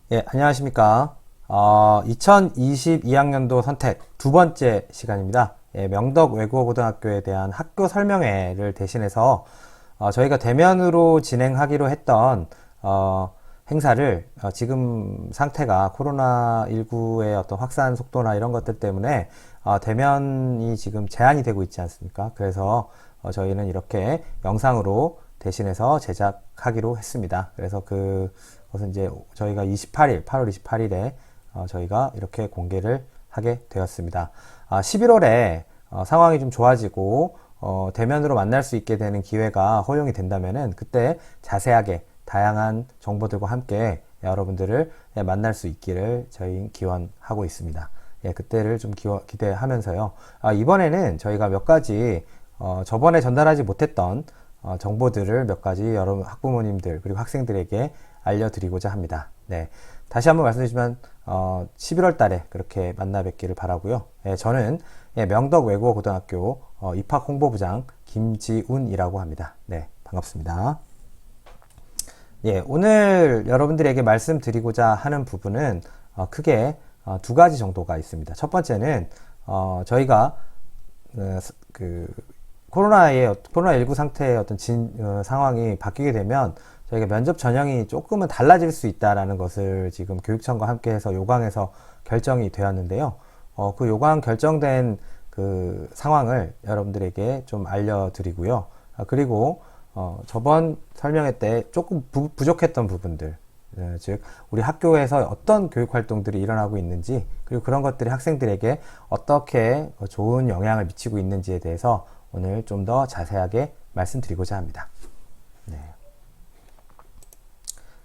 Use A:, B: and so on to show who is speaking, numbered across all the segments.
A: 예, 안녕하십니까. 2022학년도 선택 두 번째 시간입니다. 예, 명덕 외국어고등학교에 대한 학교 설명회를 대신해서 저희가 대면으로 진행하기로 했던 행사를 지금 상태가 코로나19의 어떤 확산 속도나 이런 것들 때문에 대면이 지금 제한이 되고 있지 않습니까? 그래서 저희는 이렇게 영상으로 대신해서 제작하기로 했습니다. 그래서 그것은 이제 저희가 8월 28일에 저희가 이렇게 공개를 하게 되었습니다. 11월에 상황이 좀 좋아지고 대면으로 만날 수 있게 되는 기회가 허용이 된다면은 그때 자세하게 다양한 정보들과 함께 여러분들을 만날 수 있기를 저희 기원하고 있습니다. 예, 그때를 좀 기대하면서요. 이번에는 저희가 몇 가지 저번에 전달하지 못했던 정보들을 몇 가지 여러분 학부모님들 그리고 학생들에게 알려드리고자 합니다. 네, 다시 한번 말씀드리지만 11월 달에 그렇게 만나 뵙기를 바라고요. 예, 저는 명덕 외국어고등학교 입학 홍보부장 김지운이라고 합니다. 네, 반갑습니다. 예, 오늘 여러분들에게 말씀드리고자 하는 부분은 크게 두 가지 정도가 있습니다. 첫 번째는 저희가 그 코로나19 상태의 어떤 상황이 바뀌게 되면 저희가 면접 전형이 조금은 달라질 수 있다라는 것을 지금 교육청과 함께해서 요강에서 결정이 되었는데요. 그 요강 결정된 그 상황을 여러분들에게 좀 알려드리고요. 그리고 저번 설명회 때 조금 부족했던 부분들, 즉 우리 학교에서 어떤 교육 활동들이 일어나고 있는지, 그리고 그런 것들이 학생들에게 어떻게 좋은 영향을 미치고 있는지에 대해서 오늘 좀 더 자세하게 말씀드리고자 합니다. 네.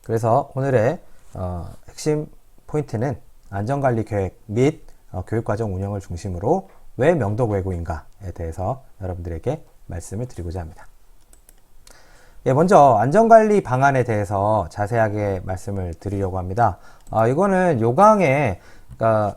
A: 그래서 오늘의 핵심 포인트는 안전관리 계획 및 교육과정 운영을 중심으로 왜 명덕 외고인가에 대해서 여러분들에게 말씀을 드리고자 합니다. 예, 먼저 안전관리 방안에 대해서 자세하게 말씀을 드리려고 합니다. 이거는 요강에 그러니까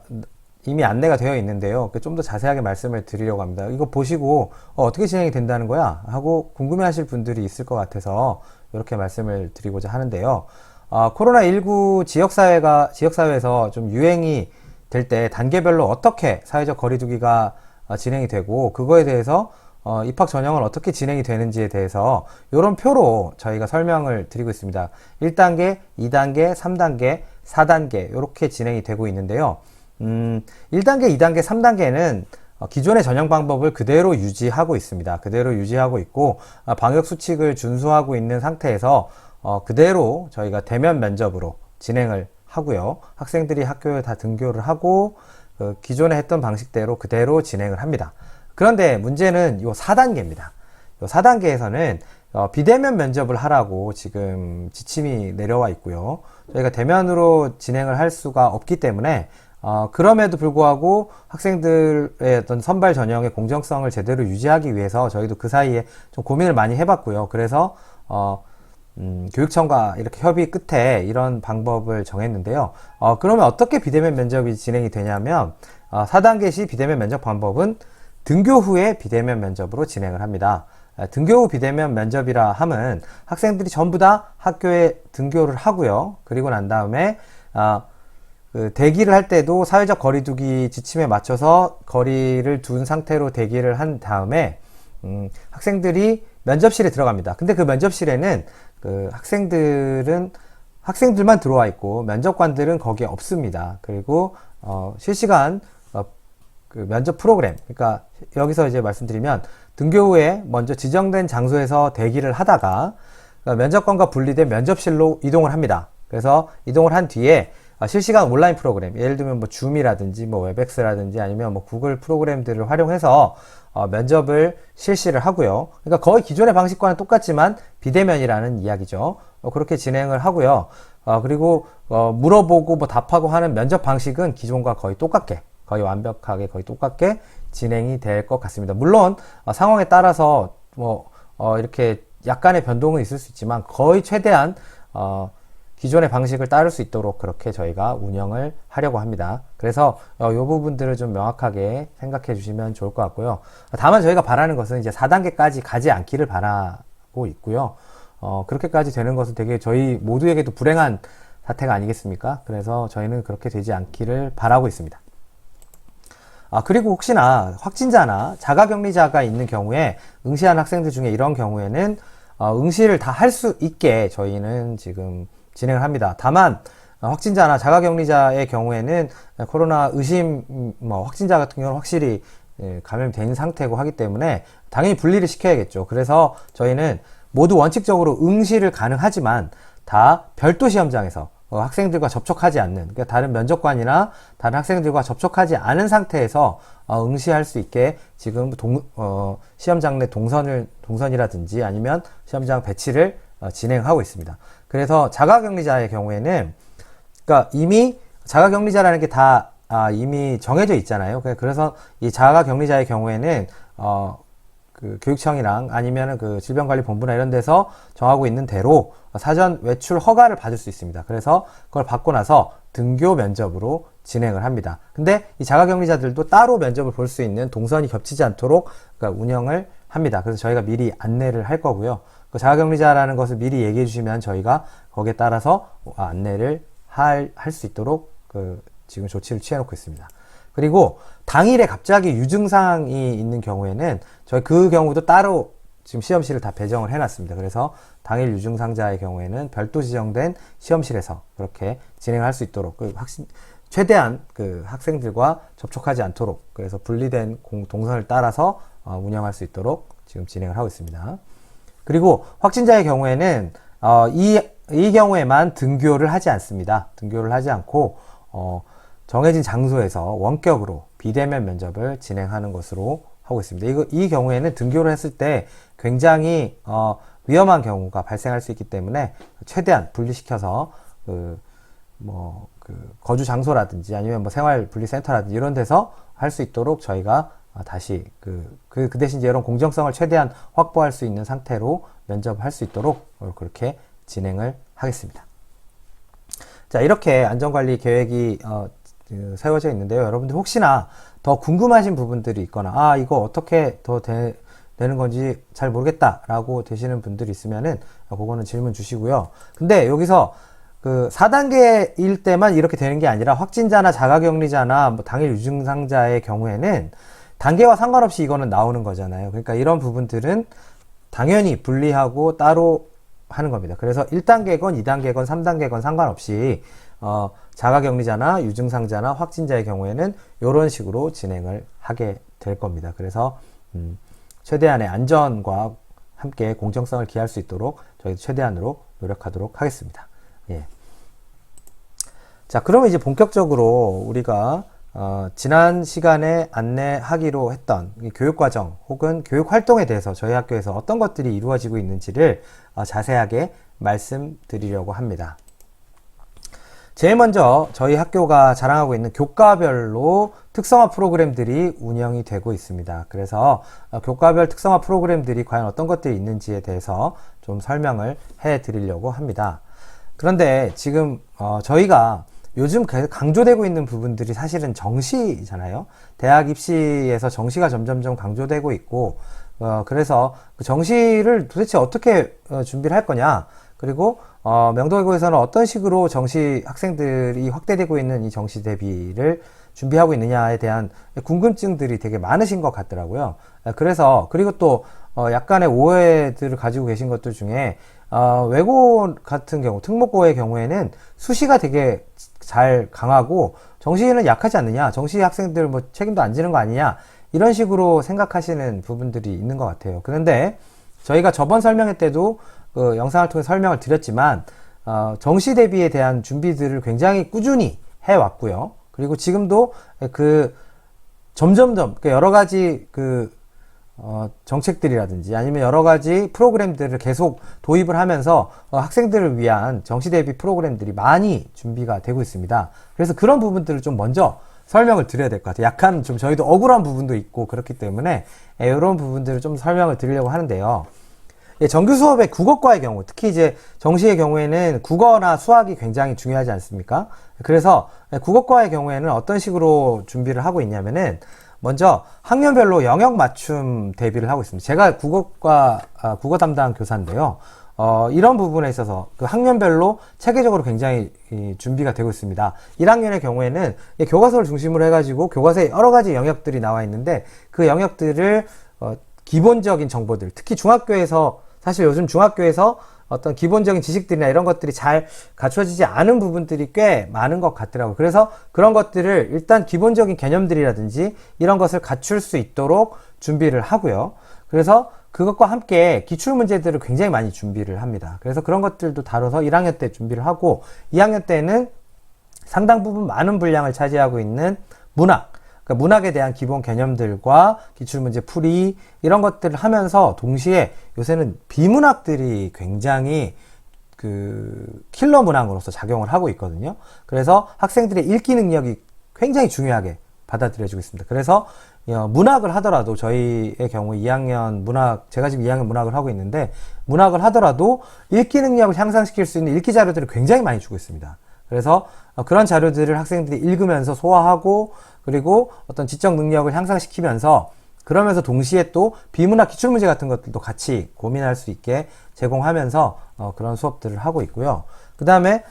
A: 이미 안내가 되어 있는데요. 좀 더 자세하게 말씀을 드리려고 합니다. 이거 보시고 어떻게 진행이 된다는 거야? 하고 궁금해하실 분들이 있을 것 같아서 이렇게 말씀을 드리고자 하는데요. 코로나19 지역사회에서 좀 유행이 될 때 단계별로 어떻게 사회적 거리두기가 진행이 되고 그거에 대해서 입학 전형은 어떻게 진행이 되는지에 대해서 이런 표로 저희가 설명을 드리고 있습니다. 1단계, 2단계, 3단계, 4단계 이렇게 진행이 되고 있는데요. 1단계, 2단계, 3단계는 기존의 전형 방법을 그대로 유지하고 있습니다. 그대로 유지하고 있고 방역 수칙을 준수하고 있는 상태에서 그대로 저희가 대면 면접으로 진행을 하고요. 학생들이 학교에 다 등교를 하고 기존에 했던 방식대로 그대로 진행을 합니다. 그런데 문제는 요 4단계입니다. 요 4단계에서는 비대면 면접을 하라고 지금 지침이 내려와 있고요. 저희가 대면으로 진행을 할 수가 없기 때문에 그럼에도 불구하고 학생들의 어떤 선발 전형의 공정성을 제대로 유지하기 위해서 저희도 그 사이에 좀 고민을 많이 해봤고요. 그래서 교육청과 이렇게 협의 끝에 이런 방법을 정했는데요. 그러면 어떻게 비대면 면접이 진행이 되냐면 4단계 시 비대면 면접 방법은 등교 후에 비대면 면접으로 진행을 합니다. 등교 후 비대면 면접이라 함은 학생들이 전부 다 학교에 등교를 하고요. 그리고 난 다음에 대기를 할 때도 사회적 거리두기 지침에 맞춰서 거리를 둔 상태로 대기를 한 다음에 학생들이 면접실에 들어갑니다. 근데 그 면접실에는 학생들만 들어와 있고 면접관들은 거기에 없습니다. 그리고 실시간 면접 프로그램, 그러니까 여기서 이제 말씀드리면 등교 후에 먼저 지정된 장소에서 대기를 하다가 면접관과 분리된 면접실로 이동을 합니다. 그래서 이동을 한 뒤에 실시간 온라인 프로그램, 예를 들면 뭐 줌이라든지 뭐 웹엑스라든지 아니면 뭐 구글 프로그램들을 활용해서 면접을 실시를 하고요. 그러니까 거의 기존의 방식과는 똑같지만 비대면이라는 이야기죠. 그렇게 진행을 하고요. 그리고 물어보고 뭐 답하고 하는 면접 방식은 기존과 거의 완벽하게 거의 똑같게 진행이 될 것 같습니다. 물론 상황에 따라서 뭐 이렇게 약간의 변동은 있을 수 있지만 거의 최대한 기존의 방식을 따를 수 있도록 그렇게 저희가 운영을 하려고 합니다. 그래서 이 부분들을 좀 명확하게 생각해 주시면 좋을 것 같고요. 다만 저희가 바라는 것은 이제 4단계까지 가지 않기를 바라고 있고요. 그렇게까지 되는 것은 되게 저희 모두에게도 불행한 사태가 아니겠습니까? 그래서 저희는 그렇게 되지 않기를 바라고 있습니다. 그리고 혹시나 확진자나 자가격리자가 있는 경우에 응시한 학생들 중에 이런 경우에는 응시를 다 할 수 있게 저희는 지금 진행을 합니다. 다만 확진자나 자가격리자의 경우에는 코로나 의심 확진자 같은 경우는 확실히 감염된 상태고 하기 때문에 당연히 분리를 시켜야겠죠. 그래서 저희는 모두 원칙적으로 응시를 가능하지만 다 별도 시험장에서 학생들과 접촉하지 않는, 그러니까 다른 면접관이나 다른 학생들과 접촉하지 않은 상태에서 응시할 수 있게 지금 시험장 내 동선이라든지 아니면 시험장 배치를 진행하고 있습니다. 그래서 자가격리자의 경우에는, 그러니까 이미 자가격리자라는 게 다 이미 정해져 있잖아요. 그래서 이 자가격리자의 경우에는 그 교육청이랑 아니면은 그 질병관리본부나 이런 데서 정하고 있는 대로 사전 외출 허가를 받을 수 있습니다. 그래서 그걸 받고 나서 등교 면접으로 진행을 합니다. 근데 이 자가격리자들도 따로 면접을 볼 수 있는 동선이 겹치지 않도록 그러니까 운영을 합니다. 그래서 저희가 미리 안내를 할 거고요. 그 자가격리자라는 것을 미리 얘기해 주시면 저희가 거기에 따라서 안내를 할 수 있도록 지금 조치를 취해 놓고 있습니다. 그리고 당일에 갑자기 유증상이 있는 경우에는 저희 그 경우도 따로 지금 시험실을 다 배정을 해놨습니다. 그래서 당일 유증상자의 경우에는 별도 지정된 시험실에서 그렇게 진행할 수 있도록 최대한 학생들과 접촉하지 않도록 그래서 분리된 동선을 따라서 운영할 수 있도록 지금 진행을 하고 있습니다. 그리고 확진자의 경우에는 이 경우에만 등교를 하지 않습니다. 등교를 하지 않고 정해진 장소에서 원격으로 비대면 면접을 진행하는 것으로 하고 있습니다. 이 경우에는 등교를 했을 때 굉장히 위험한 경우가 발생할 수 있기 때문에 최대한 분리시켜서 거주 장소라든지 아니면 생활분리센터라든지 이런 데서 할 수 있도록 저희가 다시 그 대신 이제 이런 공정성을 최대한 확보할 수 있는 상태로 면접할 수 있도록 그렇게 진행을 하겠습니다. 자, 이렇게 안전관리 계획이 세워져 있는데요. 여러분들 혹시나 더 궁금하신 부분들이 있거나 이거 어떻게 더 되는 건지 잘 모르겠다 라고 되시는 분들이 있으면은 그거는 질문 주시고요. 근데 여기서 4단계일 때만 이렇게 되는 게 아니라 확진자나 자가격리자나 당일 유증상자의 경우에는 단계와 상관없이 이거는 나오는 거잖아요. 그러니까 이런 부분들은 당연히 분리하고 따로 하는 겁니다. 그래서 1단계건 2단계건 3단계건 상관없이 자가격리자나 유증상자나 확진자의 경우에는 이런 식으로 진행을 하게 될 겁니다. 그래서 최대한의 안전과 함께 공정성을 기할 수 있도록 저희 최대한으로 노력하도록 하겠습니다. 예. 자, 그러면 이제 본격적으로 우리가 지난 시간에 안내하기로 했던 교육과정 혹은 교육활동에 대해서 저희 학교에서 어떤 것들이 이루어지고 있는지를 자세하게 말씀드리려고 합니다. 제일 먼저 저희 학교가 자랑하고 있는 교과별로 특성화 프로그램들이 운영이 되고 있습니다. 그래서 교과별 특성화 프로그램들이 과연 어떤 것들이 있는지에 대해서 좀 설명을 해 드리려고 합니다. 그런데 지금 저희가 요즘 강조되고 있는 부분들이 사실은 정시잖아요. 대학 입시에서 정시가 점점점 강조되고 있고 그래서 그 정시를 도대체 어떻게 준비를 할 거냐, 그리고 명동외고에서는 어떤 식으로 정시 학생들이 확대되고 있는 이 정시 대비를 준비하고 있느냐에 대한 궁금증들이 되게 많으신 것 같더라고요. 그래서 그리고 또 약간의 오해들을 가지고 계신 것들 중에 외고 같은 경우, 특목고의 경우에는 수시가 되게 잘 강하고 정시는 약하지 않느냐, 정시 학생들 책임도 안 지는 거 아니냐, 이런 식으로 생각하시는 부분들이 있는 것 같아요. 그런데 저희가 저번 설명회 때도 영상을 통해 설명을 드렸지만 정시 대비에 대한 준비들을 굉장히 꾸준히 해왔고요. 그리고 지금도 점점점 여러 가지 정책들이라든지 아니면 여러 가지 프로그램들을 계속 도입을 하면서 학생들을 위한 정시 대비 프로그램들이 많이 준비가 되고 있습니다. 그래서 그런 부분들을 좀 먼저 설명을 드려야 될 것 같아요. 약간 좀 저희도 억울한 부분도 있고 그렇기 때문에 이런 부분들을 좀 설명을 드리려고 하는데요. 정규 수업의 국어과의 경우, 특히 이제 정시의 경우에는 국어나 수학이 굉장히 중요하지 않습니까? 그래서 국어과의 경우에는 어떤 식으로 준비를 하고 있냐면은 먼저 학년별로 영역 맞춤 대비를 하고 있습니다. 제가 국어 담당 교사인데요. 이런 부분에 있어서 그 학년별로 체계적으로 굉장히 준비가 되고 있습니다. 1학년의 경우에는 교과서를 중심으로 해가지고 교과서에 여러 가지 영역들이 나와 있는데 그 영역들을 기본적인 정보들, 특히 중학교에서 사실 요즘 중학교에서 어떤 기본적인 지식들이나 이런 것들이 잘 갖춰지지 않은 부분들이 꽤 많은 것 같더라고요. 그래서 그런 것들을 일단 기본적인 개념들이라든지 이런 것을 갖출 수 있도록 준비를 하고요. 그래서 그것과 함께 기출문제들을 굉장히 많이 준비를 합니다. 그래서 그런 것들도 다뤄서 1학년 때 준비를 하고 2학년 때는 상당 부분 많은 분량을 차지하고 있는 문학, 그러니까 문학에 대한 기본 개념들과 기출문제 풀이 이런 것들을 하면서 동시에 요새는 비문학들이 굉장히 그 킬러 문항으로서 작용을 하고 있거든요. 그래서 학생들의 읽기 능력이 굉장히 중요하게 받아들여지고 있습니다. 그래서 문학을 하더라도 저희의 경우 2학년 문학, 제가 지금 2학년 문학을 하고 있는데 문학을 하더라도 읽기 능력을 향상시킬 수 있는 읽기 자료들을 굉장히 많이 주고 있습니다. 그래서 그런 자료들을 학생들이 읽으면서 소화하고 그리고 어떤 지적 능력을 향상시키면서 그러면서 동시에 또 비문학 기출문제 같은 것들도 같이 고민할 수 있게 제공하면서 그런 수업들을 하고 있고요. 그 다음에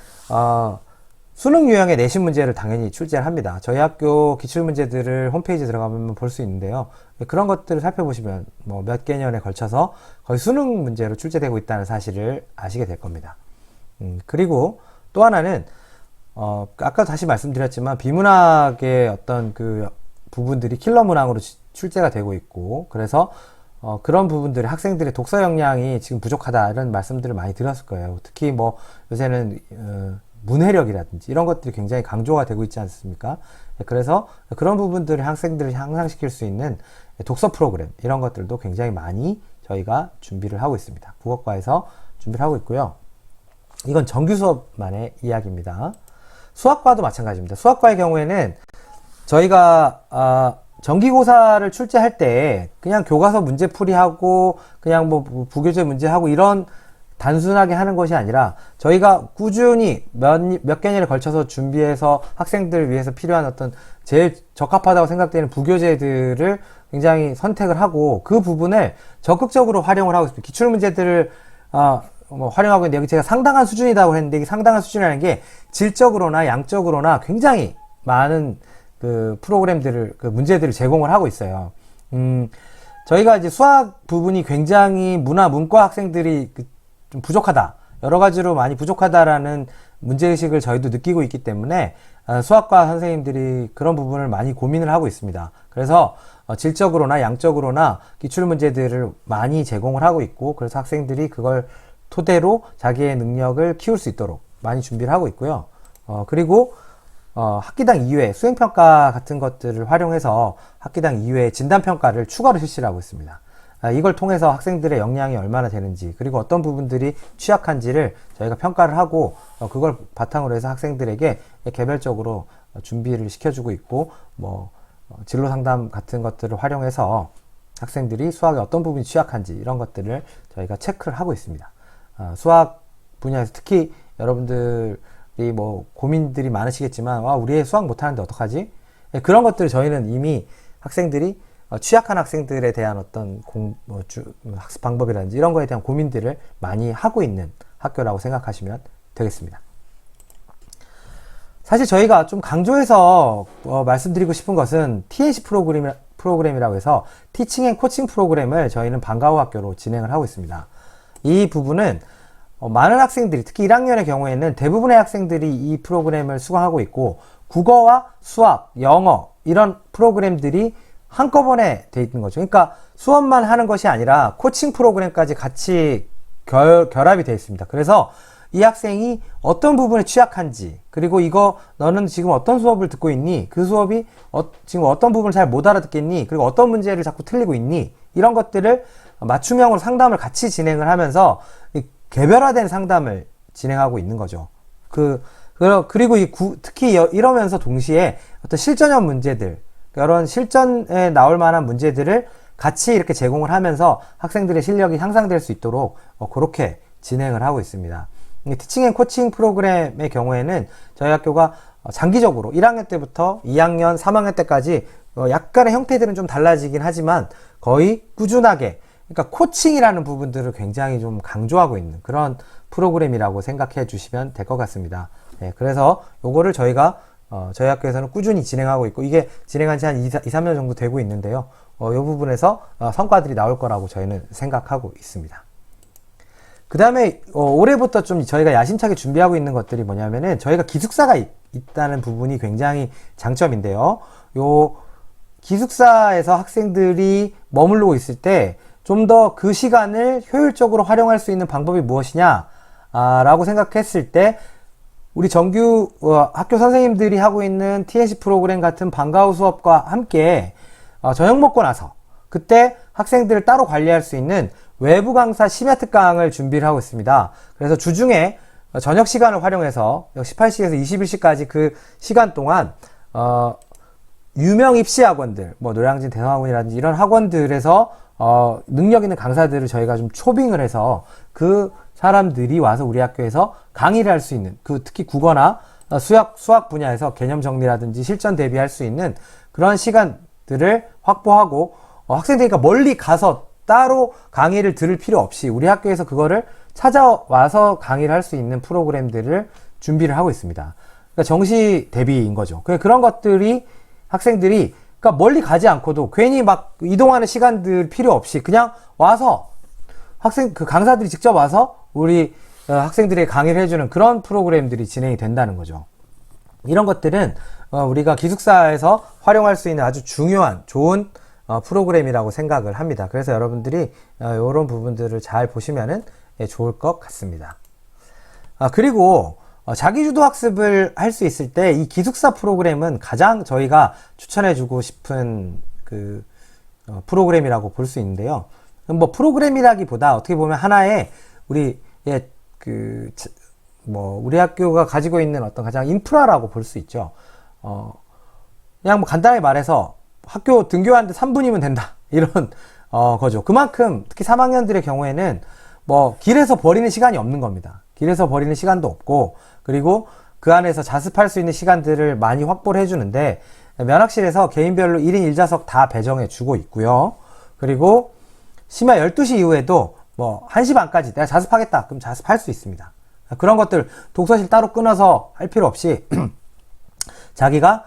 A: 수능 유형의 내신 문제를 당연히 출제를 합니다. 저희 학교 기출문제들을 홈페이지에 들어가면 볼 수 있는데요. 그런 것들을 살펴보시면 뭐 몇 개년에 걸쳐서 거의 수능 문제로 출제되고 있다는 사실을 아시게 될 겁니다. 그리고 또 하나는 아까 다시 말씀드렸지만 비문학의 어떤 그 부분들이 킬러 문항으로 출제가 되고 있고 그래서 그런 부분들이 학생들의 독서 역량이 지금 부족하다 이런 말씀들을 많이 드렸을 거예요. 특히 뭐 요새는 문해력이라든지 이런 것들이 굉장히 강조가 되고 있지 않습니까? 그래서 그런 부분들을 학생들을 향상시킬 수 있는 독서 프로그램 이런 것들도 굉장히 많이 저희가 준비를 하고 있습니다. 국어과에서 준비를 하고 있고요. 이건 정규 수업만의 이야기입니다. 수학과도 마찬가지입니다. 수학과의 경우에는 저희가 정기고사를 출제할 때 그냥 교과서 문제풀이하고 그냥 뭐 부교재 문제하고 이런 단순하게 하는 것이 아니라 저희가 꾸준히 몇 개년에 걸쳐서 준비해서 학생들을 위해서 필요한 어떤 제일 적합하다고 생각되는 부교재들을 굉장히 선택을 하고 그 부분을 적극적으로 활용을 하고 있습니다. 기출문제들을 활용하고 있는데 여기 제가 상당한 수준이라고 했는데 이 상당한 수준이라는 게 질적으로나 양적으로나 굉장히 많은 그 프로그램들을 그 문제들을 제공을 하고 있어요. 저희가 이제 수학 부분이 굉장히 문과 학생들이 좀 부족하다. 여러 가지로 많이 부족하다라는 문제의식을 저희도 느끼고 있기 때문에 수학과 선생님들이 그런 부분을 많이 고민을 하고 있습니다. 그래서 질적으로나 양적으로나 기출문제들을 많이 제공을 하고 있고 그래서 학생들이 그걸 토대로 자기의 능력을 키울 수 있도록 많이 준비를 하고 있고요. 그리고 학기당 2회 수행평가 같은 것들을 활용해서 학기당 2회 진단평가를 추가로 실시를 하고 있습니다. 이걸 통해서 학생들의 역량이 얼마나 되는지 그리고 어떤 부분들이 취약한지를 저희가 평가를 하고 그걸 바탕으로 해서 학생들에게 개별적으로 준비를 시켜주고 있고 뭐 진로 상담 같은 것들을 활용해서 학생들이 수학에 어떤 부분이 취약한지 이런 것들을 저희가 체크를 하고 있습니다. 수학 분야에서 특히 여러분들이 뭐 고민들이 많으시겠지만 우리 애 수학 못하는데 어떡하지? 그런 것들을 저희는 이미 학생들이 취약한 학생들에 대한 어떤 학습 방법이라든지 이런 거에 대한 고민들을 많이 하고 있는 학교라고 생각하시면 되겠습니다. 사실 저희가 좀 강조해서 말씀드리고 싶은 것은 TNC 프로그램이라고 해서 티칭 앤 코칭 프로그램을 저희는 방과후 학교로 진행을 하고 있습니다. 이 부분은 많은 학생들이 특히 1학년의 경우에는 대부분의 학생들이 이 프로그램을 수강하고 있고 국어와 수학, 영어 이런 프로그램들이 한꺼번에 돼 있는 거죠. 그러니까 수업만 하는 것이 아니라 코칭 프로그램까지 같이 결합이 되어 있습니다. 그래서 이 학생이 어떤 부분에 취약한지 그리고 이거 너는 지금 어떤 수업을 듣고 있니? 그 수업이 지금 어떤 부분을 잘 못 알아듣겠니? 그리고 어떤 문제를 자꾸 틀리고 있니? 이런 것들을 맞춤형으로 상담을 같이 진행을 하면서 개별화된 상담을 진행하고 있는 거죠. 그리고 특히 이러면서 동시에 어떤 실전형 문제들 이런 실전에 나올 만한 문제들을 같이 이렇게 제공을 하면서 학생들의 실력이 향상될 수 있도록 그렇게 진행을 하고 있습니다. 티칭 앤 코칭 프로그램의 경우에는 저희 학교가 장기적으로 1학년 때부터 2학년, 3학년 때까지 약간의 형태들은 좀 달라지긴 하지만 거의 꾸준하게 그러니까 코칭이라는 부분들을 굉장히 좀 강조하고 있는 그런 프로그램이라고 생각해 주시면 될 것 같습니다. 네, 그래서 요거를 저희가 저희 학교에서는 꾸준히 진행하고 있고, 이게 진행한 지 한 2, 3년 정도 되고 있는데요. 이 부분에서 성과들이 나올 거라고 저희는 생각하고 있습니다. 그 다음에 올해부터 좀 저희가 야심차게 준비하고 있는 것들이 뭐냐면은, 저희가 기숙사가 있다는 부분이 굉장히 장점인데요. 요 기숙사에서 학생들이 머무르고 있을 때 좀 더 그 시간을 효율적으로 활용할 수 있는 방법이 무엇이냐 라고 생각했을 때, 우리 정규 학교 선생님들이 하고 있는 TNC 프로그램 같은 방과후 수업과 함께 저녁 먹고 나서 그때 학생들을 따로 관리할 수 있는 외부 강사 심야 특강을 준비를 하고 있습니다. 그래서 주중에 저녁 시간을 활용해서 18시에서 21시까지 그 시간 동안 유명 입시 학원들, 뭐 노량진 대성학원이라든지 이런 학원들에서 능력 있는 강사들을 저희가 좀 초빙을 해서 그 사람들이 와서 우리 학교에서 강의를 할 수 있는, 특히 국어나 수학 분야에서 개념 정리라든지 실전 대비할 수 있는 그런 시간들을 확보하고, 학생들이 멀리 가서 따로 강의를 들을 필요 없이 우리 학교에서 그거를 찾아와서 강의를 할 수 있는 프로그램들을 준비를 하고 있습니다. 그러니까 정시 대비인 거죠. 그런 것들이 학생들이 그러니까 멀리 가지 않고도 괜히 막 이동하는 시간들 필요 없이 그냥 와서 강사들이 직접 와서 우리 학생들에게 강의를 해주는 그런 프로그램들이 진행이 된다는 거죠. 이런 것들은 우리가 기숙사에서 활용할 수 있는 아주 중요한 좋은 프로그램이라고 생각을 합니다. 그래서 여러분들이 이런 부분들을 잘 보시면은 좋을 것 같습니다. 그리고 자기주도 학습을 할 수 있을 때 이 기숙사 프로그램은 가장 저희가 추천해주고 싶은 프로그램이라고 볼 수 있는데요. 뭐 프로그램이라기보다 어떻게 보면 하나의 우리 우리 학교가 가지고 있는 어떤 가장 인프라라고 볼 수 있죠. 그냥 뭐 간단하게 말해서 학교 등교하는데 3분이면 된다, 이런 거죠. 그만큼 특히 3학년들의 경우에는 뭐 길에서 버리는 시간이 없는 겁니다. 길에서 버리는 시간도 없고, 그리고 그 안에서 자습할 수 있는 시간들을 많이 확보를 해주는데, 면학실에서 개인별로 1인 1좌석 다 배정해 주고 있고요. 그리고 심야 12시 이후에도 뭐 1시 반까지 내가 자습하겠다 그럼 자습할 수 있습니다. 그런 것들 독서실 따로 끊어서 할 필요 없이 자기가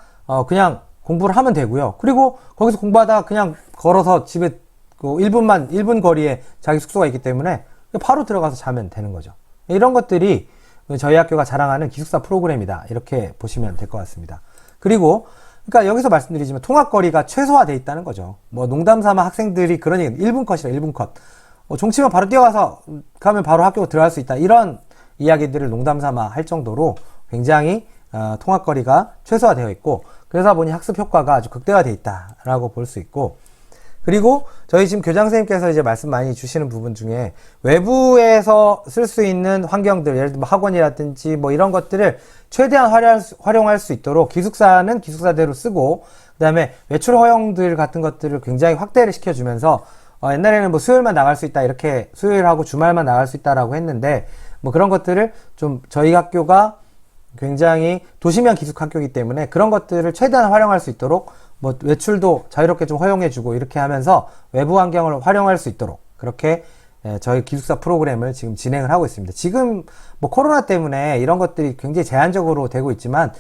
A: 그냥 공부를 하면 되고요. 그리고 거기서 공부하다가 그냥 걸어서 집에 1분 거리에 자기 숙소가 있기 때문에 바로 들어가서 자면 되는 거죠. 이런 것들이 저희 학교가 자랑하는 기숙사 프로그램이다, 이렇게 보시면 될 것 같습니다. 그리고 그러니까 여기서 말씀드리지만 통학거리가 최소화되어 있다는 거죠. 뭐 농담 삼아 학생들이 그런 얘기, 1분 컷이라 1분 컷. 종치면 바로 뛰어가서 가면 바로 학교 들어갈 수 있다, 이런 이야기들을 농담 삼아 할 정도로 굉장히 통학거리가 최소화되어 있고, 그러다 보니 학습 효과가 아주 극대화되어 있다라고 볼 수 있고, 그리고 저희 지금 교장 선생님께서 이제 말씀 많이 주시는 부분 중에 외부에서 쓸 수 있는 환경들, 예를 들면 학원이라든지 뭐 이런 것들을 최대한 활용할 수 있도록 기숙사는 기숙사대로 쓰고, 그 다음에 외출 허용들 같은 것들을 굉장히 확대를 시켜주면서 옛날에는 뭐 수요일만 나갈 수 있다, 이렇게 수요일하고 주말만 나갈 수 있다라고 했는데, 뭐 그런 것들을 좀 저희 학교가 굉장히 도시면 기숙학교이기 때문에 그런 것들을 최대한 활용할 수 있도록 뭐 외출도 자유롭게 좀 허용해주고 이렇게 하면서 외부 환경을 활용할 수 있도록 그렇게 저희 기숙사 프로그램을 지금 진행을 하고 있습니다. 지금 뭐 코로나 때문에 이런 것들이 굉장히 제한적으로 되고 있지만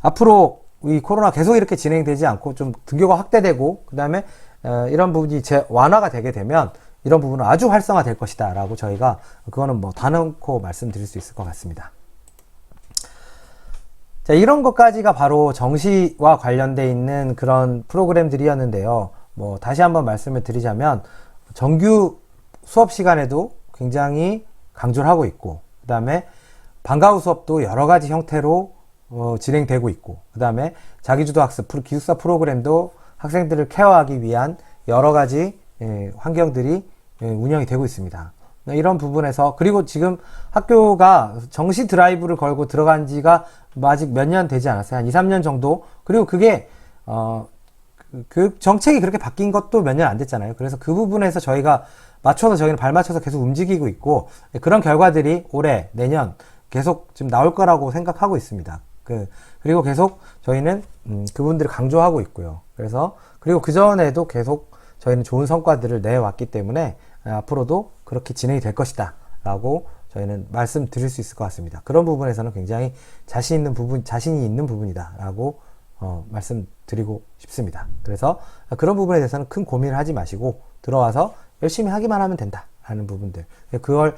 A: 앞으로 이 코로나 계속 이렇게 진행되지 않고 좀 등교가 확대되고, 그 다음에 이런 부분이 완화가 되게 되면 이런 부분은 아주 활성화될 것이다 라고 저희가 그거는 뭐 단언코 말씀드릴 수 있을 것 같습니다. 자, 이런 것까지가 바로 정시와 관련되어 있는 그런 프로그램들이었는데요. 뭐 다시 한번 말씀을 드리자면 정규 수업 시간에도 굉장히 강조를 하고 있고, 그 다음에 방과후 수업도 여러 가지 형태로 진행되고 있고, 그 다음에 자기주도 학습 기숙사 프로그램도 학생들을 케어하기 위한 여러 가지 환경들이 운영이 되고 있습니다. 이런 부분에서, 그리고 지금 학교가 정시 드라이브를 걸고 들어간 지가 아직 몇 년 되지 않았어요. 한 2, 3년 정도. 그리고 그게 그 정책이 그렇게 바뀐 것도 몇 년 안 됐잖아요. 그래서 그 부분에서 저희가 맞춰서, 저희는 발맞춰서 계속 움직이고 있고, 그런 결과들이 올해, 내년 계속 지금 나올 거라고 생각하고 있습니다. 그리고 계속 저희는 그분들을 강조하고 있고요. 그래서 그리고 그 전에도 계속 저희는 좋은 성과들을 내왔기 때문에 앞으로도 그렇게 진행이 될 것이다 라고 저희는 말씀드릴 수 있을 것 같습니다. 그런 부분에서는 굉장히 자신이 있는 부분이다 라고 말씀드리고 싶습니다. 그래서 그런 부분에 대해서는 큰 고민을 하지 마시고 들어와서 열심히 하기만 하면 된다 하는 부분들, 그걸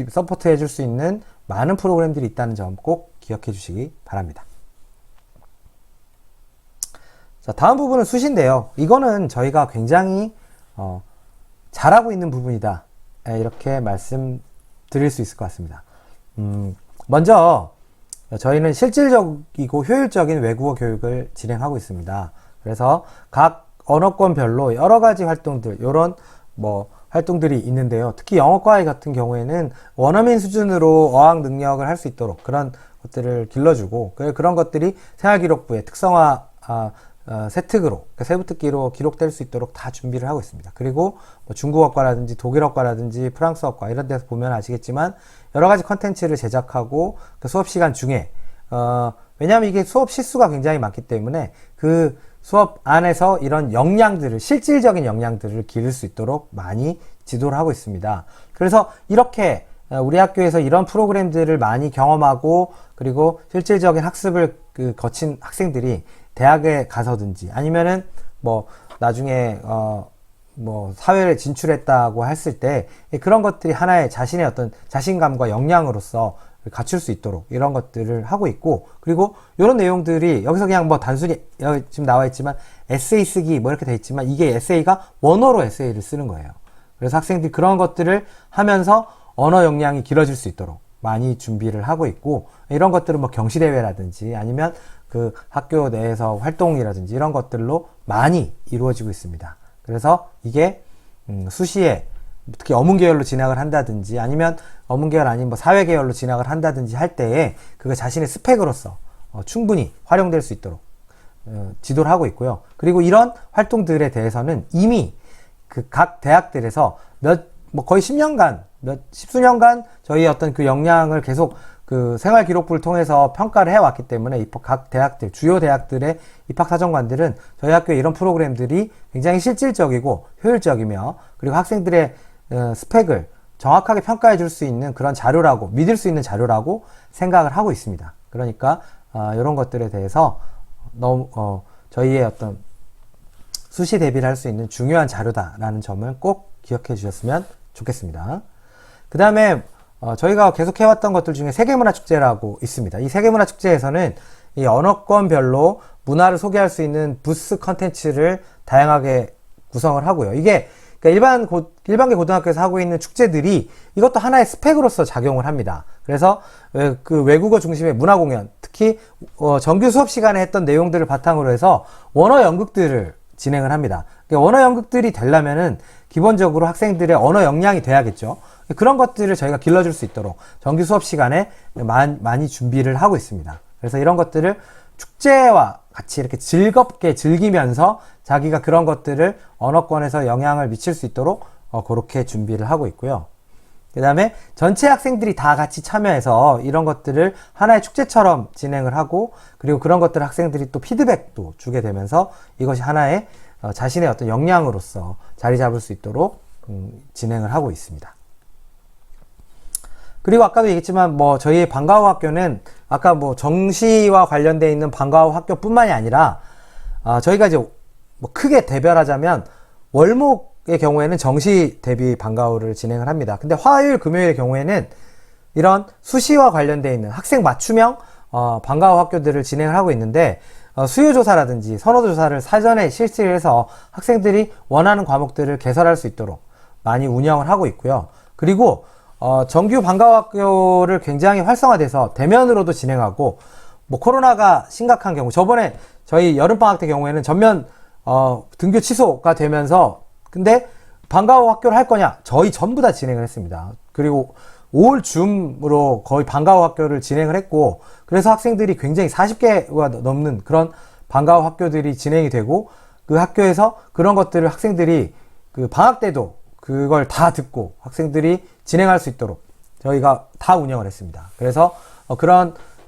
A: 서포트 해줄 수 있는 많은 프로그램들이 있다는 점 꼭 기억해 주시기 바랍니다. 자, 다음 부분은 수시인데요. 이거는 저희가 굉장히 잘하고 있는 부분이다 이렇게 말씀드릴 수 있을 것 같습니다. 먼저 저희는 실질적이고 효율적인 외국어 교육을 진행하고 있습니다. 그래서 각 언어권별로 여러 가지 활동들, 이런 활동들이 있는데요. 특히 영어과 같은 경우에는 원어민 수준으로 어학 능력을 할 수 있도록 그런 것들을 길러주고, 그런 것들이 생활기록부에 특성화 세특으로, 세부특기로 기록될 수 있도록 다 준비를 하고 있습니다. 그리고 중국어과라든지 독일어과라든지 프랑스어과 이런 데서 보면 아시겠지만 여러 가지 컨텐츠를 제작하고 그 수업 시간 중에 왜냐하면 이게 수업 시수가 굉장히 많기 때문에 그 수업 안에서 이런 역량들을, 실질적인 역량들을 기를 수 있도록 많이 지도를 하고 있습니다. 그래서 이렇게 우리 학교에서 이런 프로그램들을 많이 경험하고 그리고 실질적인 학습을 거친 학생들이 대학에 가서든지 아니면은 나중에 사회에 진출했다고 했을 때 그런 것들이 하나의 자신의 어떤 자신감과 역량으로서 갖출 수 있도록 이런 것들을 하고 있고, 그리고 이런 내용들이 여기서 그냥 단순히 지금 나와 있지만 에세이 쓰기 이렇게 돼 있지만 이게 에세이가 원어로 에세이를 쓰는 거예요. 그래서 학생들이 그런 것들을 하면서 언어 역량이 길어질 수 있도록 많이 준비를 하고 있고, 이런 것들은 경시대회라든지 아니면 그 학교 내에서 활동이라든지 이런 것들로 많이 이루어지고 있습니다. 그래서 이게 수시에 특히 어문계열로 진학을 한다든지 아니면 어문계열 아닌 사회계열로 진학을 한다든지 할 때에 그거 자신의 스펙으로서 충분히 활용될 수 있도록 지도를 하고 있고요. 그리고 이런 활동들에 대해서는 이미 그 각 대학들에서 거의 10년간, 십수년간 저희 어떤 그 역량을 계속 그 생활기록부를 통해서 평가를 해왔기 때문에 각 대학들, 주요 대학들의 입학사정관들은 저희 학교의 이런 프로그램들이 굉장히 실질적이고 효율적이며 그리고 학생들의 스펙을 정확하게 평가해 줄 수 있는 그런 자료라고, 믿을 수 있는 자료라고 생각을 하고 있습니다. 그러니까 이런 것들에 대해서 너무 저희의 어떤 수시 대비를 할 수 있는 중요한 자료다라는 점을 꼭 기억해 주셨으면 좋겠습니다. 그 다음에 저희가 계속 해왔던 것들 중에 세계문화축제라고 있습니다. 이 세계문화축제에서는 이 언어권별로 문화를 소개할 수 있는 부스 컨텐츠를 다양하게 구성을 하고요. 이게 일반계 고등학교에서 하고 있는 축제들이 이것도 하나의 스펙으로서 작용을 합니다. 그래서 그 외국어 중심의 문화공연, 특히 정규 수업 시간에 했던 내용들을 바탕으로 해서 원어 연극들을 진행을 합니다. 원어 연극들이 되려면은 기본적으로 학생들의 언어 역량이 돼야겠죠. 그런 것들을 저희가 길러줄 수 있도록 정규 수업 시간에 많이 준비를 하고 있습니다. 그래서 이런 것들을 축제와 같이 이렇게 즐겁게 즐기면서 자기가 그런 것들을 언어권에서 영향을 미칠 수 있도록 그렇게 준비를 하고 있고요. 그 다음에 전체 학생들이 다 같이 참여해서 이런 것들을 하나의 축제처럼 진행을 하고, 그리고 그런 것들을 학생들이 또 피드백도 주게 되면서 이것이 하나의 자신의 어떤 역량으로서 자리 잡을 수 있도록 진행을 하고 있습니다. 그리고 아까도 얘기했지만 저희의 방과후 학교는 아까 정시와 관련되어 있는 방과후 학교뿐만이 아니라 저희가 이제 크게 대별하자면 월목의 경우에는 정시 대비 방과후를 진행을 합니다. 근데 화요일 금요일의 경우에는 이런 수시와 관련되어 있는 학생 맞춤형 방과후 학교들을 진행을 하고 있는데, 수요조사라든지 선호도조사를 사전에 실시를 해서 학생들이 원하는 과목들을 개설할 수 있도록 많이 운영을 하고 있고요. 그리고 정규 방과후 학교를 굉장히 활성화돼서 대면으로도 진행하고, 코로나가 심각한 경우, 저번에 저희 여름방학 때 경우에는 전면 등교 취소가 되면서, 근데 방과후 학교를 할 거냐? 저희 전부 다 진행을 했습니다. 그리고 올 줌으로 거의 방과후 학교를 진행을 했고, 그래서 학생들이 굉장히 40개가 넘는 그런 방과후 학교들이 진행이 되고, 그 학교에서 그런 것들을 학생들이 그 방학 때도 그걸 다 듣고 학생들이 진행할 수 있도록 저희가 다 운영을 했습니다. 그래서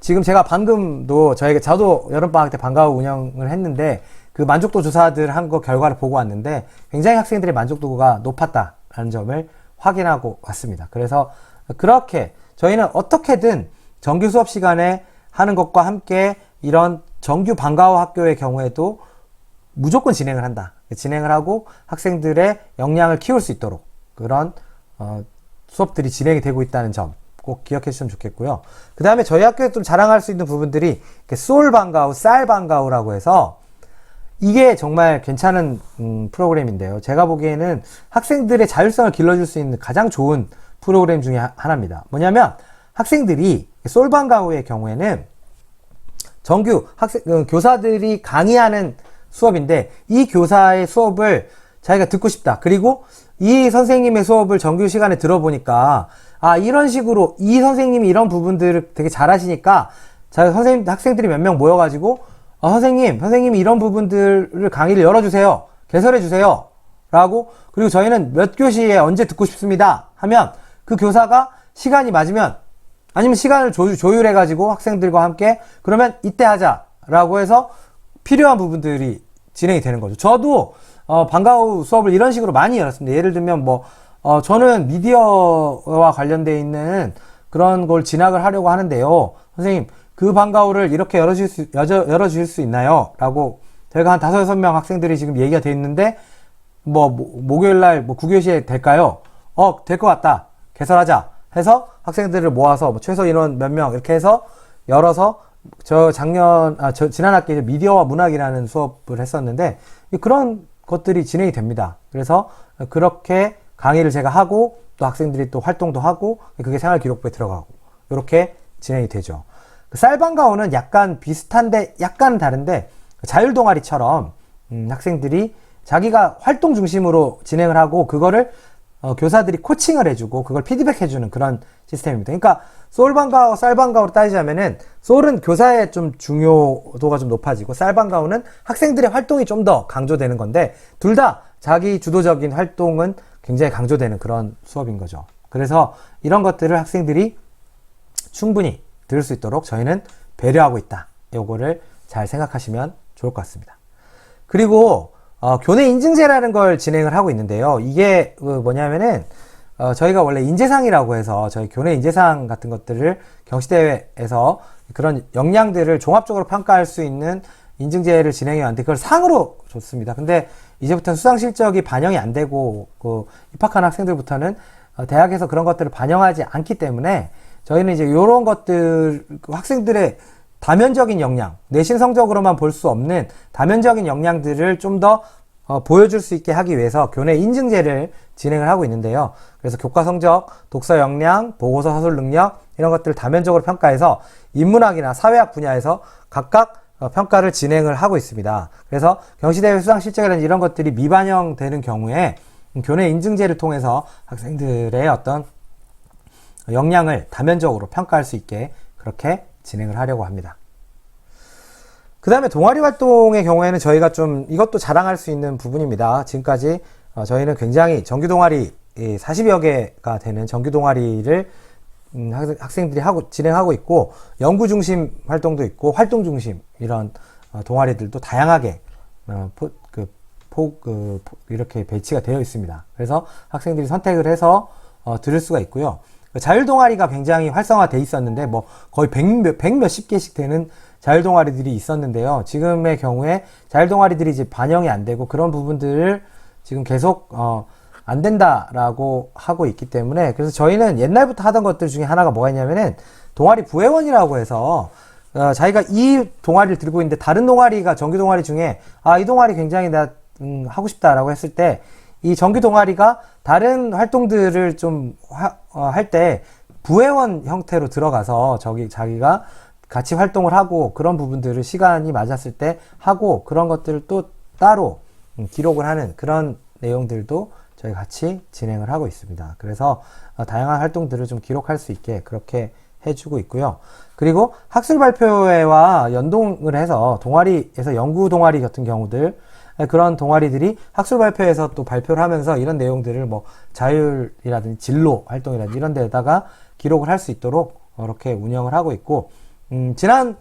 A: 지금 제가 방금도 저도 여름방학 때 방과후 운영을 했는데, 그 만족도 조사들 한 거 결과를 보고 왔는데 굉장히 학생들의 만족도가 높았다라는 점을 확인하고 왔습니다. 그래서 그렇게 저희는 어떻게든 정규 수업 시간에 하는 것과 함께 이런 정규 방과후 학교의 경우에도 무조건 진행을 한다. 진행을 하고 학생들의 역량을 키울 수 있도록 그런 수업들이 진행이 되고 있다는 점 꼭 기억해 주시면 좋겠고요. 그 다음에 저희 학교에 좀 자랑할 수 있는 부분들이 솔 방과후, 쌀 방과후라고 해서 이게 정말 괜찮은 프로그램인데요. 제가 보기에는 학생들의 자율성을 길러줄 수 있는 가장 좋은 프로그램 중에 하나입니다. 뭐냐면 학생들이 솔 방과후의 경우에는 정규 교사들이 강의하는 수업인데 이 교사의 수업을 자기가 듣고 싶다. 그리고 이 선생님의 수업을 정규 시간에 들어보니까 이런 식으로 이 선생님이 이런 부분들을 되게 잘하시니까 학생들이 몇 명 모여가지고 선생님이 이런 부분들을 강의를 열어주세요. 개설해주세요. 라고 그리고 저희는 몇 교시에 언제 듣고 싶습니다. 하면 그 교사가 시간이 맞으면 아니면 시간을 조율해가지고 학생들과 함께 그러면 이때 하자. 라고 해서 필요한 부분들이 진행이 되는 거죠. 저도 방과후 수업을 이런 식으로 많이 열었습니다. 예를 들면 저는 미디어와 관련되어 있는 그런 걸 진학을 하려고 하는데요. 선생님, 그 방과후를 이렇게 열어주실 수 있나요? 라고 저희가 한 5-6명 학생들이 지금 얘기가 돼 있는데 목요일날 9교시에 될까요? 될 것 같다. 개설하자. 해서 학생들을 모아서 최소 인원 몇 명 이렇게 해서 열어서 지난 학기에 미디어와 문학이라는 수업을 했었는데 그런 것들이 진행이 됩니다. 그래서 그렇게 강의를 제가 하고 또 학생들이 또 활동도 하고 그게 생활기록부에 들어가고 이렇게 진행이 되죠. 쌀방과후는 약간 비슷한데 약간 다른데 자율동아리처럼 학생들이 자기가 활동 중심으로 진행을 하고 그거를 교사들이 코칭을 해주고 그걸 피드백해주는 그런 시스템입니다. 그러니까 솔방과후, 쌀방과후로 따지자면은 솔은 교사의 좀 중요도가 좀 높아지고 쌀방과후는 학생들의 활동이 좀 더 강조되는 건데 둘 다 자기 주도적인 활동은 굉장히 강조되는 그런 수업인 거죠. 그래서 이런 것들을 학생들이 충분히 들을 수 있도록 저희는 배려하고 있다. 요거를 잘 생각하시면 좋을 것 같습니다. 그리고 교내 인증제라는 걸 진행을 하고 있는데요. 이게 뭐냐면은 저희가 원래 인재상이라고 해서 저희 교내 인재상 같은 것들을 경시대회에서 그런 역량들을 종합적으로 평가할 수 있는 인증제를 진행해 왔는데 그걸 상으로 줬습니다. 근데 이제부터는 수상 실적이 반영이 안 되고 입학한 학생들부터는 대학에서 그런 것들을 반영하지 않기 때문에 저희는 이제 이런 것들 학생들의 다면적인 역량, 내신 성적으로만 볼 수 없는 다면적인 역량들을 좀 더 보여줄 수 있게 하기 위해서 교내 인증제를 진행을 하고 있는데요. 그래서 교과 성적, 독서 역량, 보고서 서술 능력 이런 것들을 다면적으로 평가해서 인문학이나 사회학 분야에서 각각 평가를 진행을 하고 있습니다. 그래서 경시대회 수상 실적이라든지 이런 것들이 미반영되는 경우에 교내 인증제를 통해서 학생들의 어떤 역량을 다면적으로 평가할 수 있게 그렇게 진행을 하려고 합니다. 그 다음에 동아리 활동의 경우에는 저희가 좀 이것도 자랑할 수 있는 부분입니다. 지금까지 저희는 굉장히 정규 동아리 40여 개가 되는 정규 동아리를 학생들이 진행하고 있고 연구 중심 활동도 있고 활동 중심 이런 동아리들도 다양하게 이렇게 배치가 되어 있습니다. 그래서 학생들이 선택을 해서 들을 수가 있고요. 자율동아리가 굉장히 활성화돼 있었는데 거의 100 몇십 개씩 되는 자율동아리들이 있었는데요. 지금의 경우에 자율동아리들이 이제 반영이 안 되고 그런 부분들을 지금 계속 안 된다라고 하고 있기 때문에 그래서 저희는 옛날부터 하던 것들 중에 하나가 뭐가 있냐면은 동아리 부회원이라고 해서 자기가 이 동아리를 들고 있는데 다른 동아리가 정규 동아리 중에 이 동아리 굉장히 나 하고 싶다라고 했을 때 이 정규 동아리가 다른 활동들을 좀 할 때 부회원 형태로 들어가서 자기가 같이 활동을 하고 그런 부분들을 시간이 맞았을 때 하고 그런 것들을 또 따로 기록을 하는 그런 내용들도 저희 같이 진행을 하고 있습니다. 그래서 다양한 활동들을 좀 기록할 수 있게 그렇게 해주고 있고요. 그리고 학술 발표회와 연동을 해서 동아리에서 연구 동아리 같은 경우들 그런 동아리들이 학술 발표에서 또 발표를 하면서 이런 내용들을 자율이라든지 진로 활동이라든지 이런 데다가 기록을 할 수 있도록 이렇게 운영을 하고 있고 지난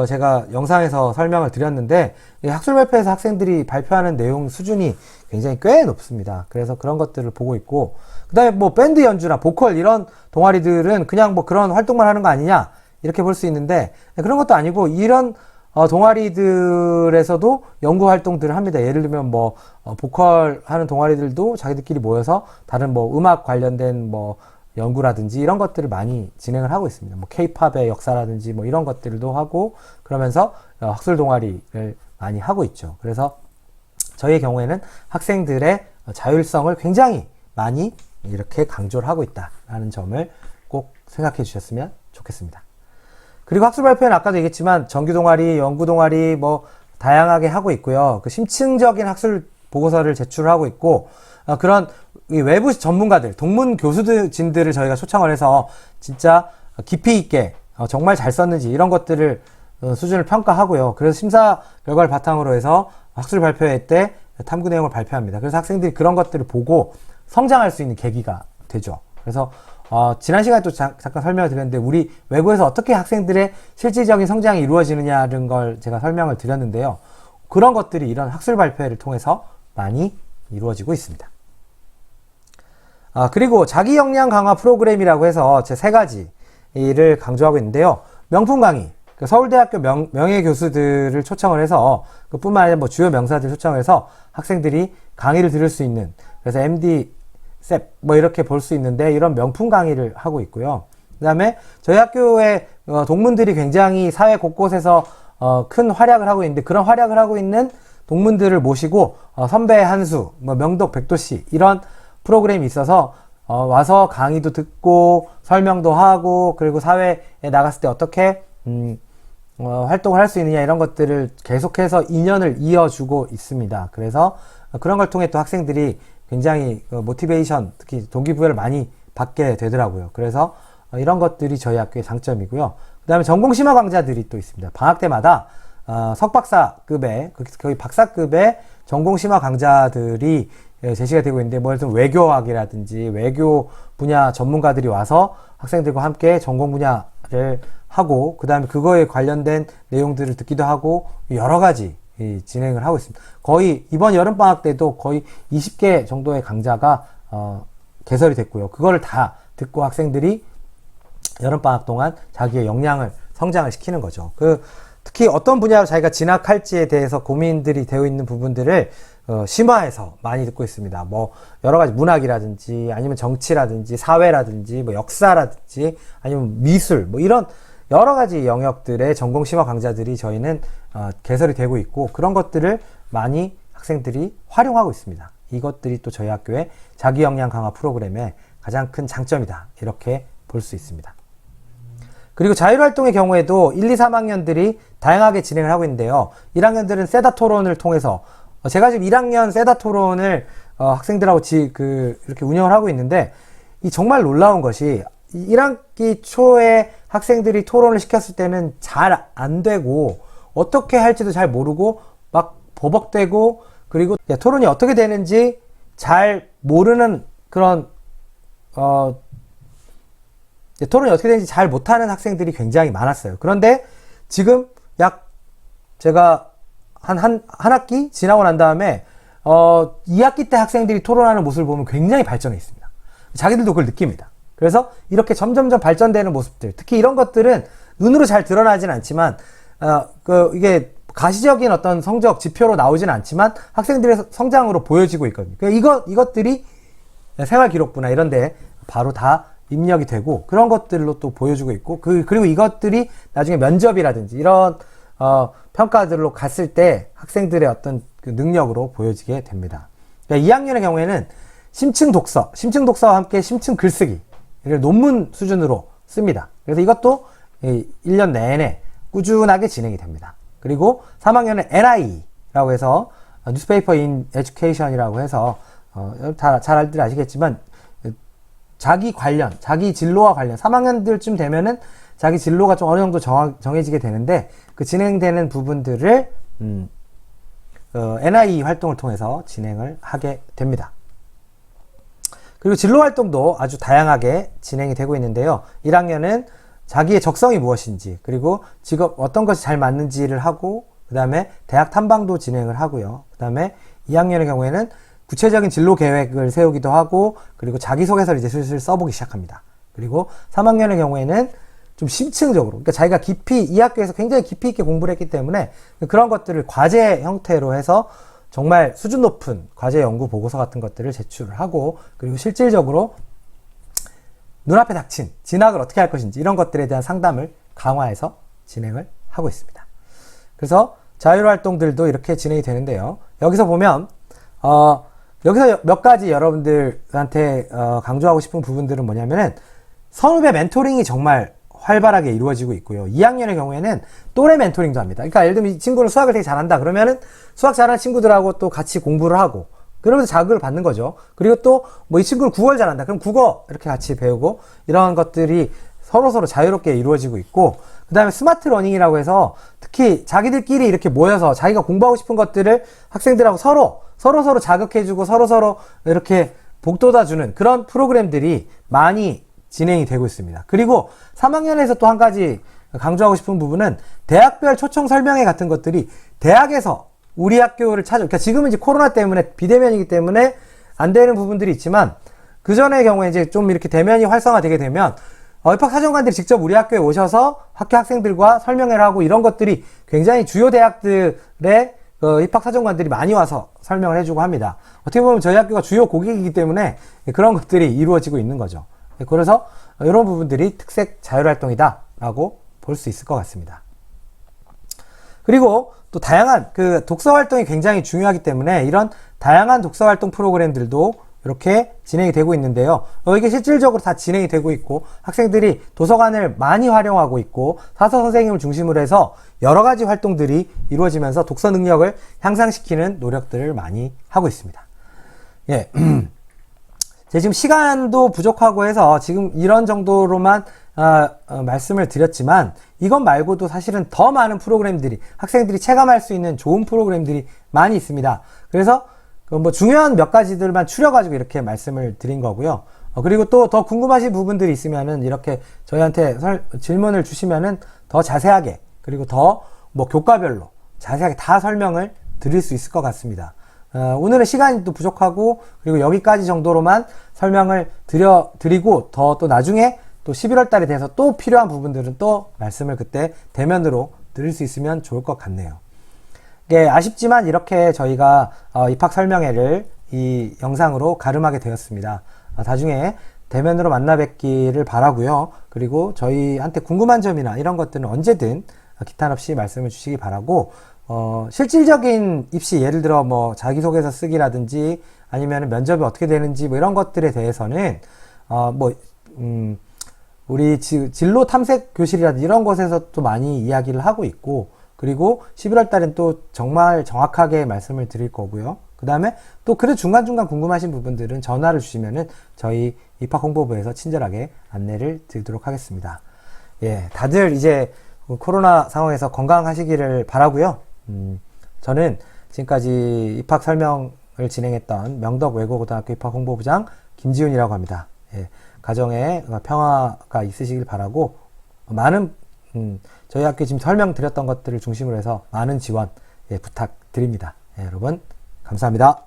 A: 제가 영상에서 설명을 드렸는데, 이 학술 발표에서 학생들이 발표하는 내용 수준이 굉장히 꽤 높습니다. 그래서 그런 것들을 보고 있고, 그 다음에 뭐 밴드 연주나 보컬 이런 동아리들은 그냥 뭐 그런 활동만 하는 거 아니냐, 이렇게 볼 수 있는데, 그런 것도 아니고, 이런 동아리들에서도 연구 활동들을 합니다. 예를 들면 뭐 보컬 하는 동아리들도 자기들끼리 모여서 다른 뭐 음악 관련된 뭐 연구라든지 이런 것들을 많이 진행을 하고 있습니다. 뭐 케이팝의 역사라든지 뭐 이런 것들도 하고, 그러면서 학술 동아리를 많이 하고 있죠. 그래서 저희의 경우에는 학생들의 자율성을 굉장히 많이 이렇게 강조를 하고 있다라는 점을 꼭 생각해 주셨으면 좋겠습니다. 그리고 학술 발표는 아까도 얘기했지만 정규 동아리, 연구 동아리 뭐 다양하게 하고 있고요. 그 심층적인 학술 보고서를 제출하고 있고, 그런 이 외부 전문가들, 동문 교수진들을 저희가 초청을 해서 진짜 깊이 있게 정말 잘 썼는지 이런 것들을 수준을 평가하고요. 그래서 심사 결과를 바탕으로 해서 학술 발표회 때 탐구 내용을 발표합니다. 그래서 학생들이 그런 것들을 보고 성장할 수 있는 계기가 되죠. 그래서 지난 시간에 또 잠깐 설명을 드렸는데, 우리 외고에서 어떻게 학생들의 실질적인 성장이 이루어지느냐는 걸 제가 설명을 드렸는데요. 그런 것들이 이런 학술 발표회를 통해서 많이 이루어지고 있습니다. 그리고 자기 역량 강화 프로그램이라고 해서 제 3가지를 강조하고 있는데요. 명품 강의, 서울대학교 명예 교수들을 초청을 해서, 그뿐만 아니라 뭐 주요 명사들 초청을 해서 학생들이 강의를 들을 수 있는, 그래서 MD, 셉, 뭐 이렇게 볼 수 있는데, 이런 명품 강의를 하고 있고요. 그 다음에 저희 학교의 동문들이 굉장히 사회 곳곳에서 큰 활약을 하고 있는데, 그런 활약을 하고 있는 동문들을 모시고 선배 한수, 뭐 명독 백도씨 이런 프로그램이 있어서 와서 강의도 듣고 설명도 하고, 그리고 사회에 나갔을 때 어떻게 활동을 할 수 있느냐, 이런 것들을 계속해서 인연을 이어주고 있습니다. 그래서 그런 걸 통해 또 학생들이 굉장히 모티베이션, 특히 동기부여를 많이 받게 되더라고요. 그래서 이런 것들이 저희 학교의 장점이고요. 그 다음에 전공심화 강좌들이 또 있습니다. 방학 때마다 석박사급의, 거의 박사급의 전공심화 강좌들이 제시가 되고 있는데, 뭐 예를 들면 외교학이라든지 외교 분야 전문가들이 와서 학생들과 함께 전공 분야를 하고, 그 다음에 그거에 관련된 내용들을 듣기도 하고, 여러 가지 진행을 하고 있습니다. 거의 이번 여름방학 때도 거의 20개 정도의 강좌가 개설이 됐고요. 그거를 다 듣고 학생들이 여름방학 동안 자기의 역량을 성장을 시키는 거죠. 특히 어떤 분야로 자기가 진학할지에 대해서 고민들이 되어 있는 부분들을 심화해서 많이 듣고 있습니다. 뭐 여러 가지 문학이라든지 아니면 정치라든지 사회라든지 뭐 역사라든지 아니면 미술, 뭐 이런 여러 가지 영역들의 전공 심화 강좌들이 저희는 개설이 되고 있고, 그런 것들을 많이 학생들이 활용하고 있습니다. 이것들이 또 저희 학교의 자기 역량 강화 프로그램의 가장 큰 장점이다, 이렇게 볼 수 있습니다. 그리고 자율활동의 경우에도 1, 2, 3학년들이 다양하게 진행을 하고 있는데요. 1학년들은 세다 토론을 통해서, 제가 지금 1학년 세다 토론을 학생들하고 이렇게 운영을 하고 있는데, 이 정말 놀라운 것이 1학기 초에 학생들이 토론을 시켰을 때는 잘 안 되고 어떻게 할지도 잘 모르고 막 버벅대고, 그리고 토론이 어떻게 되는지 잘 모르는 그런 토론이 어떻게 되는지 잘 못하는 학생들이 굉장히 많았어요. 그런데 지금 제가 한 학기 지나고 난 다음에 2학기 때 학생들이 토론하는 모습을 보면 굉장히 발전해 있습니다. 자기들도 그걸 느낍니다. 그래서 이렇게 점점점 발전되는 모습들, 특히 이런 것들은 눈으로 잘 드러나진 않지만 이게 가시적인 어떤 성적 지표로 나오진 않지만 학생들의 성장으로 보여지고 있거든요. 이것들이 생활기록부나 이런데 바로 다 입력이 되고, 그런 것들로 또 보여주고 있고, 그리고 이것들이 나중에 면접이라든지 이런 평가들로 갔을 때 학생들의 어떤 그 능력으로 보여지게 됩니다. 그러니까 2학년의 경우에는 심층 독서와 함께 심층 글쓰기, 이를 논문 수준으로 씁니다. 그래서 이것도 1년 내내 꾸준하게 진행이 됩니다. 그리고 3학년은 NIE라고 해서 뉴스페이퍼 인 에듀케이션이라고 해서 잘 알들 아시겠지만, 자기 진로와 관련 3학년들쯤 되면은 자기 진로가 좀 어느 정도 정해지게 되는데, 그 진행되는 부분들을 NIE 활동을 통해서 진행을 하게 됩니다. 그리고 진로 활동도 아주 다양하게 진행이 되고 있는데요. 1학년은 자기의 적성이 무엇인지, 그리고 직업 어떤 것이 잘 맞는지를 하고, 그 다음에 대학 탐방도 진행을 하고요. 그 다음에 2학년의 경우에는 구체적인 진로 계획을 세우기도 하고, 그리고 자기소개서를 이제 슬슬 써보기 시작합니다. 그리고 3학년의 경우에는 좀 심층적으로, 그러니까 자기가 깊이, 이 학교에서 굉장히 깊이 있게 공부를 했기 때문에 그런 것들을 과제 형태로 해서 정말 수준 높은 과제 연구 보고서 같은 것들을 제출을 하고, 그리고 실질적으로 눈앞에 닥친 진학을 어떻게 할 것인지 이런 것들에 대한 상담을 강화해서 진행을 하고 있습니다. 그래서 자율활동들도 이렇게 진행이 되는데요. 여기서 보면 여기서 몇 가지 여러분들한테 강조하고 싶은 부분들은 뭐냐면은 선후배 멘토링이 정말 활발하게 이루어지고 있고요. 2학년의 경우에는 또래 멘토링도 합니다. 그러니까 예를 들면 이 친구는 수학을 되게 잘한다 그러면은 수학 잘하는 친구들하고 또 같이 공부를 하고, 그러면서 자극을 받는 거죠. 그리고 또 뭐 이 친구는 국어를 잘한다 그럼 국어 이렇게 같이 배우고, 이런 것들이 서로서로 자유롭게 이루어지고 있고, 그 다음에 스마트 러닝이라고 해서 특히 자기들끼리 이렇게 모여서 자기가 공부하고 싶은 것들을 학생들하고 서로 자극해주고 서로서로 이렇게 복돋아주는 그런 프로그램들이 많이 진행이 되고 있습니다. 그리고 3학년에서 또 한 가지 강조하고 싶은 부분은 대학별 초청 설명회 같은 것들이 대학에서 우리 학교를 그러니까 지금은 이제 코로나 때문에 비대면이기 때문에 안 되는 부분들이 있지만, 그 전의 경우에 이제 좀 이렇게 대면이 활성화되게 되면 입학사정관들이 직접 우리 학교에 오셔서 학교 학생들과 설명회를 하고, 이런 것들이 굉장히 주요 대학들의 입학사정관들이 많이 와서 설명을 해주고 합니다. 어떻게 보면 저희 학교가 주요 고객이기 때문에 그런 것들이 이루어지고 있는 거죠. 그래서 이런 부분들이 특색 자율활동이다 라고 볼 수 있을 것 같습니다. 그리고 또 다양한 독서활동이 굉장히 중요하기 때문에 이런 다양한 독서활동 프로그램들도 이렇게 진행이 되고 있는데요. 이게 실질적으로 다 진행이 되고 있고, 학생들이 도서관을 많이 활용하고 있고, 사서 선생님을 중심으로 해서 여러 가지 활동들이 이루어지면서 독서 능력을 향상시키는 노력들을 많이 하고 있습니다. 예. 제가 지금 시간도 부족하고 해서 지금 이런 정도로만 말씀을 드렸지만, 이것 말고도 사실은 더 많은 프로그램들이, 학생들이 체감할 수 있는 좋은 프로그램들이 많이 있습니다. 그래서 뭐 중요한 몇 가지들만 추려가지고 이렇게 말씀을 드린 거고요. 그리고 또 더 궁금하신 부분들이 있으면은 이렇게 저희한테 질문을 주시면은 더 자세하게, 그리고 더 뭐 교과별로 자세하게 다 설명을 드릴 수 있을 것 같습니다. 오늘은 시간이 또 부족하고, 그리고 여기까지 정도로만 설명을 드리고, 또 나중에 또 11월 달에 대해서 또 필요한 부분들은 또 말씀을 그때 대면으로 드릴 수 있으면 좋을 것 같네요. 예, 아쉽지만 이렇게 저희가 입학 설명회를 이 영상으로 가름하게 되었습니다. 나중에 대면으로 만나 뵙기를 바라고요. 그리고 저희한테 궁금한 점이나 이런 것들은 언제든 기탄 없이 말씀을 주시기 바라고, 실질적인 입시, 예를 들어 뭐 자기소개서 쓰기라든지 아니면 면접이 어떻게 되는지 뭐 이런 것들에 대해서는 우리 진로 탐색 교실이라든지 이런 곳에서 또 많이 이야기를 하고 있고, 그리고 11월 달엔 또 정말 정확하게 말씀을 드릴 거고요. 그 다음에 또 그래도 중간중간 궁금하신 부분들은 전화를 주시면은 저희 입학홍보부에서 친절하게 안내를 드리도록 하겠습니다. 예, 다들 이제 코로나 상황에서 건강하시기를 바라고요. 저는 지금까지 입학 설명을 진행했던 명덕외고고등학교 입학홍보부장 김지훈이라고 합니다. 예, 가정에 평화가 있으시길 바라고, 많은 저희 학교 지금 설명드렸던 것들을 중심으로 해서 많은 지원 부탁드립니다. 예, 여러분 감사합니다.